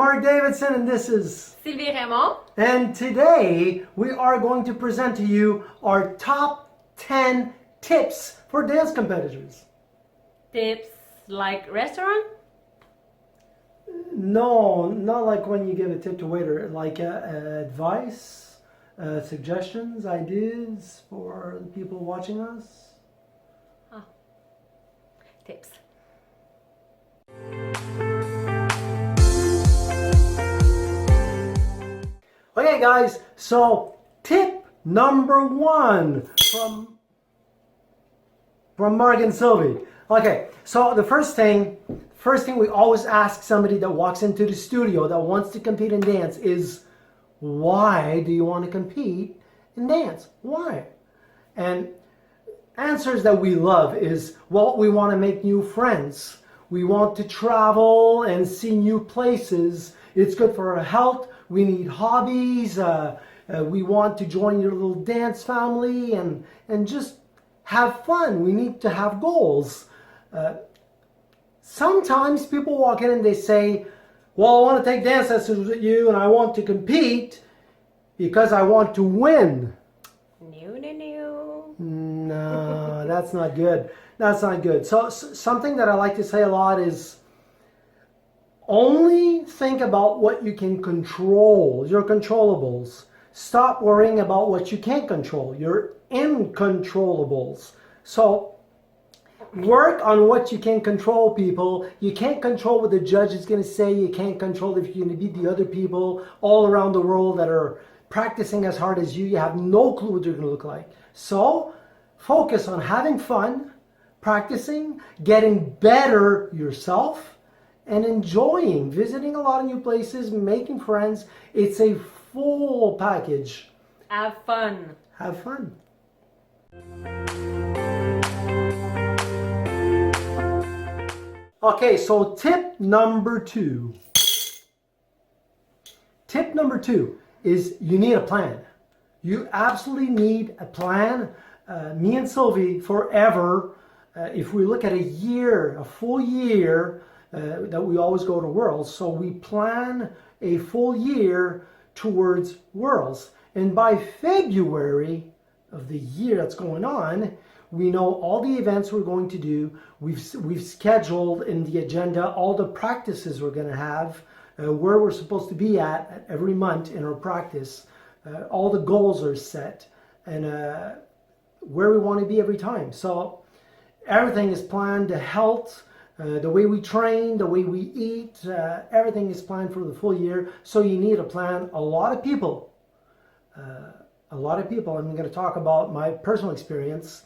Marc Davidson, and this is Sylvie Raymond. And today we are going to present to you our top 10 tips for dance competitors. Tips like restaurant? No, not like when you give a tip to waiter, like advice, suggestions, ideas for the people watching us. Tips. Okay guys, so tip number 1 from Marc and Sylvie. Okay, so the first thing we always ask somebody that walks into the studio that wants to compete in dance is, why do you want to compete in dance? Why? And answers that we love is, well, we want to make new friends. We want to travel and see new places. It's good for our health. We need hobbies. We want to join your little dance family and just have fun. We need to have goals. Sometimes people walk in and they say, well, I want to take dance lessons with you and I want to compete because I want to win. No, that's not good. That's not good. So something that I like to say a lot is, only think about what you can control, your controllables. Stop worrying about what you can't control, your incontrollables. So work on what you can control, people. You can't control what the judge is going to say. You can't control if you're going to beat the other people all around the world that are practicing as hard as you. You have no clue what you're going to look like. So focus on having fun, practicing, getting better yourself, and enjoying, visiting a lot of new places, making friends. It's a full package. Have fun. Have fun. Okay, so tip number 2. Tip number 2 is you need a plan. You absolutely need a plan. Me and Sylvie, forever, if we look at a year, a full year, that we always go to Worlds. So we plan a full year towards Worlds. And by February of the year that's going on, we know all the events we're going to do. We've scheduled in the agenda all the practices we're going to have, where we're supposed to be at every month in our practice. All the goals are set and where we want to be every time. So everything is planned, the health, the way we train, the way we eat, everything is planned for the full year. So you need a plan. A lot of people, I'm going to talk about my personal experience,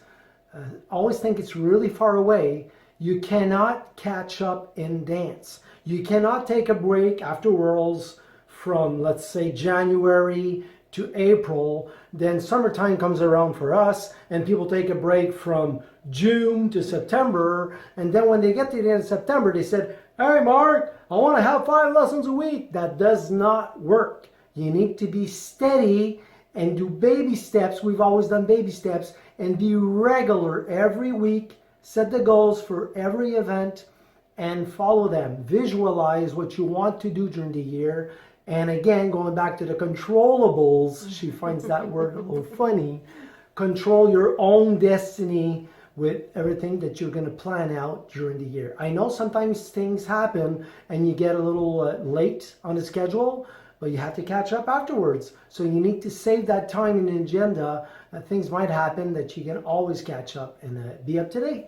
always think it's really far away. You cannot catch up in dance. You cannot take a break after Worlds from, let's say, January to April. Then summertime comes around for us and people take a break from June to September, and then when they get to the end of September they said, hey Marc, I want to have 5 lessons a week. That does not work. You need to be steady and do baby steps. We've always done baby steps, and be regular every week. Set the goals for every event and follow them. Visualize what you want to do during the year. And again, going back to the controllables, she finds that word a little funny. Control your own destiny with everything that you're going to plan out during the year. I know sometimes things happen and you get a little late on the schedule, but you have to catch up afterwards. So you need to save that time in the agenda. Things might happen that you can always catch up and be up to date.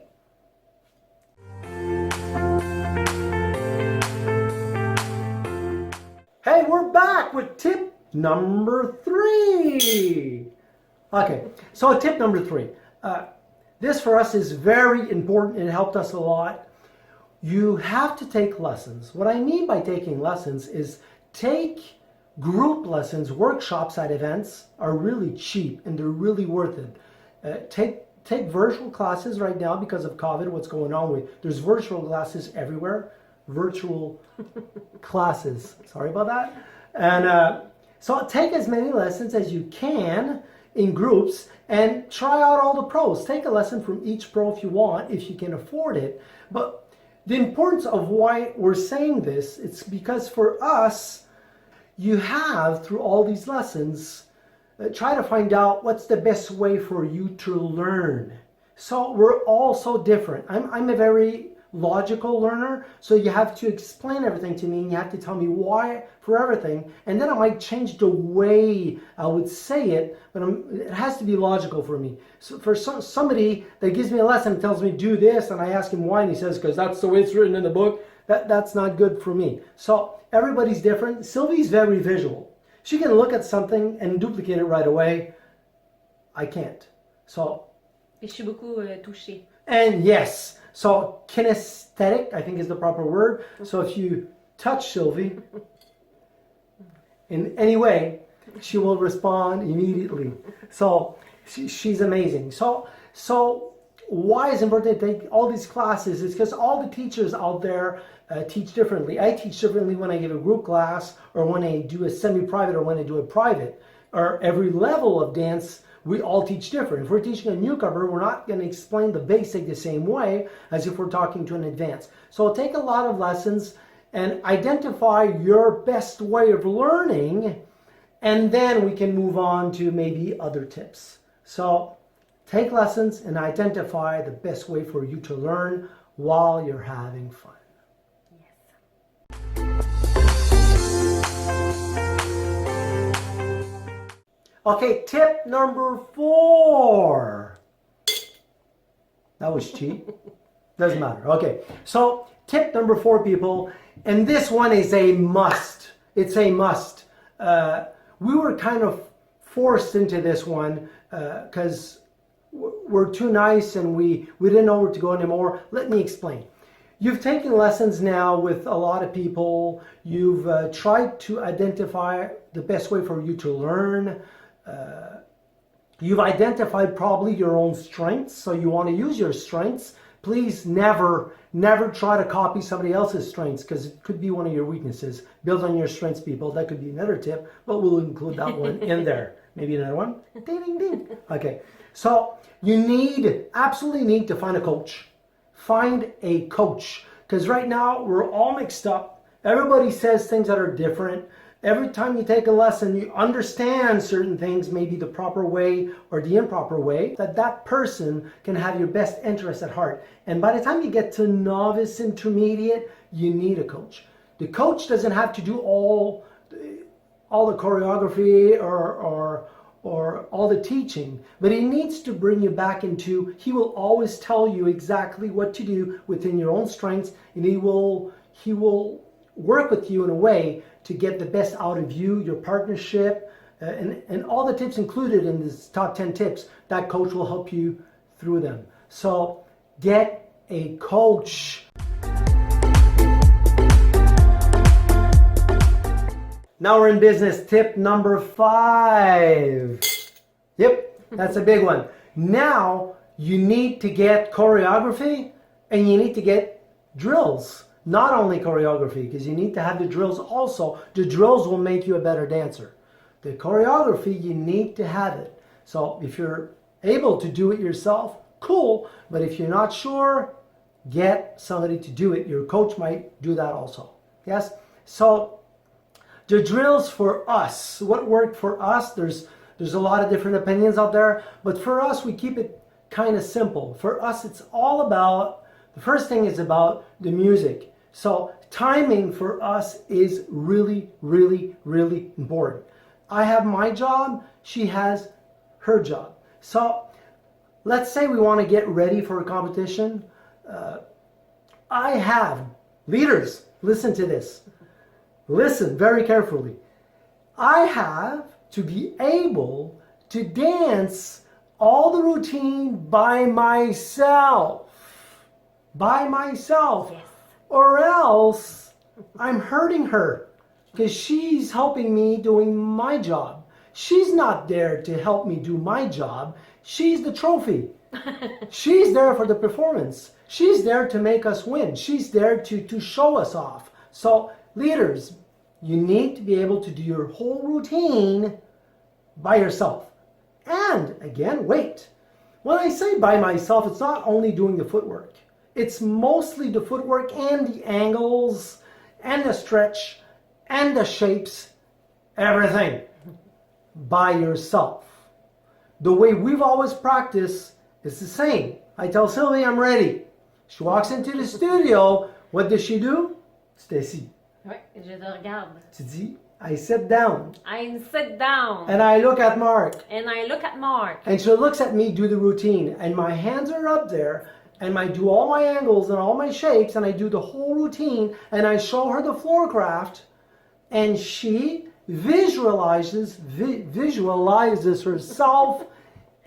Hey, we're back with tip number 3. Okay, so tip number 3. This for us is very important. It helped us a lot. You have to take lessons. What I mean by taking lessons is take group lessons. Workshops at events are really cheap and they're really worth it. Take virtual classes right now because of COVID, what's going on with. There's virtual classes everywhere. Virtual classes. Sorry about that. And so take as many lessons as you can in groups and try out all the pros. Take a lesson from each pro if you want, if you can afford it. But The importance of why we're saying this, it's because for us, you have, through all these lessons, try to find out what's the best way for you to learn. So we're all so different. I'm a very logical learner, so you have to explain everything to me and you have to tell me why for everything, and then I might change the way I would say it, but it has to be logical for me. So for somebody that gives me a lesson and tells me do this and I ask him why and he says because that's the way it's written in the book, that's not good for me. So everybody's different. Sylvie's very visual. She can look at something and duplicate it right away. I can't. So Et je suis beaucoup touchée. and yes, so kinesthetic, I think is the proper word. So if you touch Sylvie in any way, she will respond immediately. So she's amazing. So why is it important to take all these classes? It's because all the teachers out there teach differently. I teach differently when I give a group class or when I do a semi-private or when I do a private. Or every level of dance, we all teach different. If we're teaching a newcomer, we're not going to explain the basic the same way as if we're talking to an advanced. So take a lot of lessons and identify your best way of learning, and then we can move on to maybe other tips. So take lessons and identify the best way for you to learn while you're having fun. Okay, tip number 4. That was cheap. Doesn't matter. Okay, so tip number 4, people, and this one is a must. It's a must. We were kind of forced into this one because we're too nice and we didn't know where to go anymore. Let me explain. You've taken lessons now with a lot of people. You've tried to identify the best way for you to learn. You've identified probably your own strengths, so you want to use your strengths. Please never try to copy somebody else's strengths because it could be one of your weaknesses. Build on your strengths, people. That could be another tip, but we'll include that one in there. Maybe another one. Ding, ding, ding. Okay, so you absolutely need to find a coach. Find a coach, because right now we're all mixed up. Everybody says things that are different. Every time you take a lesson, you understand certain things, maybe the proper way or the improper way, that person can have your best interest at heart. And by the time you get to novice, intermediate, you need a coach. The coach doesn't have to do all the choreography or all the teaching, but he needs to bring you back into, he will always tell you exactly what to do within your own strengths, and he will work with you in a way to get the best out of you, your partnership, and all the tips included in this top 10 tips. That coach will help you through them. So get a coach. Now we're in business. Tip number 5. Yep, that's a big one. Now you need to get choreography and you need to get drills. Not only choreography, because you need to have the drills also. The drills will make you a better dancer. The choreography, you need to have it. So if you're able to do it yourself, cool. But if you're not sure, get somebody to do it. Your coach might do that also. Yes? So the drills for us, what worked for us, there's a lot of different opinions out there. But for us, we keep it kind of simple. For us, it's all about, the first thing is about the music. So timing for us is really, really, really important. I have my job, she has her job. So let's say we want to get ready for a competition. I have, leaders, listen to this. Listen very carefully. I have to be able to dance all the routine by myself. By myself. Yes. Or else I'm hurting her because she's helping me doing my job. She's not there to help me do my job. She's the trophy. She's there for the performance. She's there to make us win. She's there to show us off. So leaders, you need to be able to do your whole routine by yourself. And again, wait. When I say by myself, it's not only doing the footwork. it's mostly the footwork and the angles and the stretch and the shapes, everything by yourself. The way we've always practiced is the same. I tell Sylvie I'm ready. She walks into the studio. What does she do? Stacy. Ouais, je te regarde. Tu dis, I sit down. I sit down. And I look at Marc. And I look at Marc. And she looks at me do the routine. And my hands are up there. And I do all my angles and all my shapes. And I do the whole routine. And I show her the floor craft. And she visualizes herself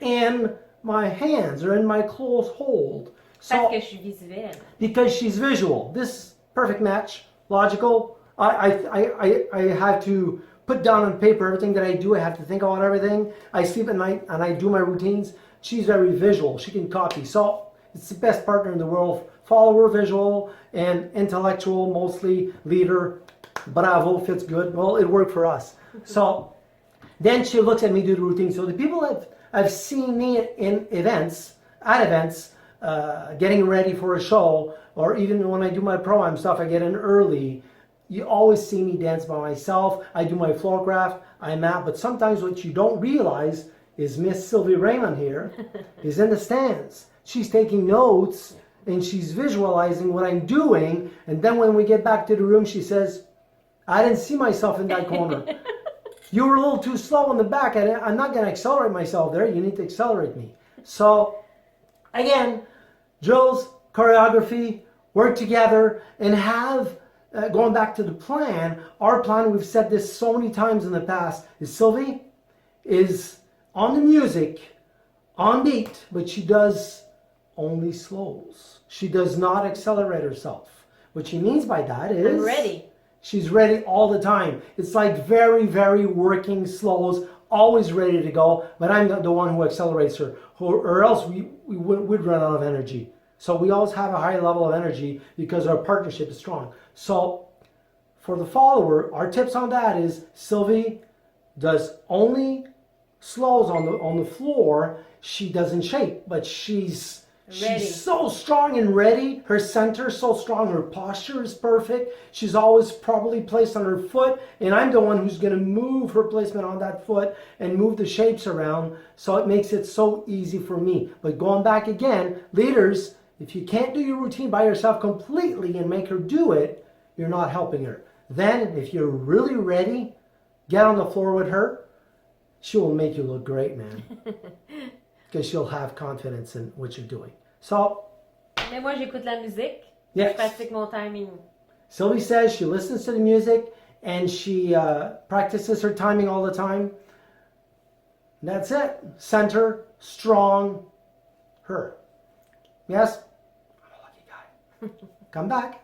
in my hands or in my close hold. Parce que je suis visuelle. Because she's visual. This perfect match, logical. I have to put down on paper everything that I do. I have to think about everything. I sleep at night and I do my routines. She's very visual. She can copy. So it's the best partner in the world. Follower, visual, and intellectual, mostly leader. Bravo, fits good. Well, it worked for us. So then she looks at me do the routine. So the people that have seen me in events, getting ready for a show, or even when I do my pro-am stuff, I get in early. You always see me dance by myself. I do my floor craft, I map, but sometimes what you don't realize is Miss Sylvie Raymond here is in the stands. She's taking notes and she's visualizing what I'm doing, and then when we get back to the room, she says, I didn't see myself in that corner. You were a little too slow in the back. I'm not going to accelerate myself there. You need to accelerate me. So, again, drills, choreography, work together, and have, going back to the plan, our plan, we've said this so many times in the past, is Sylvie is on the music, on beat, but she does only slows. She does not accelerate herself. What she means by that is... I'm ready. She's ready all the time. It's like very, very working slows, always ready to go, but I'm the one who accelerates her, or else we would run out of energy. So we always have a high level of energy because our partnership is strong. So for the follower, our tips on that is Sylvie does only slows on the floor. She doesn't shape, but she's so strong and ready. Her center is so strong. Her posture is perfect. She's always properly placed on her foot. And I'm the one who's going to move her placement on that foot and move the shapes around. So it makes it so easy for me. But going back again, leaders, if you can't do your routine by yourself completely and make her do it, you're not helping her. Then if you're really ready, get on the floor with her. She will make you look great, man. Because she'll have confidence in what you're doing. So, Mais moi, j'écoute la musique. Yes. Je pratique mon timing. Sylvie says she listens to the music and she practices her timing all the time. And that's it. Center, strong, her. Yes? I'm a lucky guy. Come back.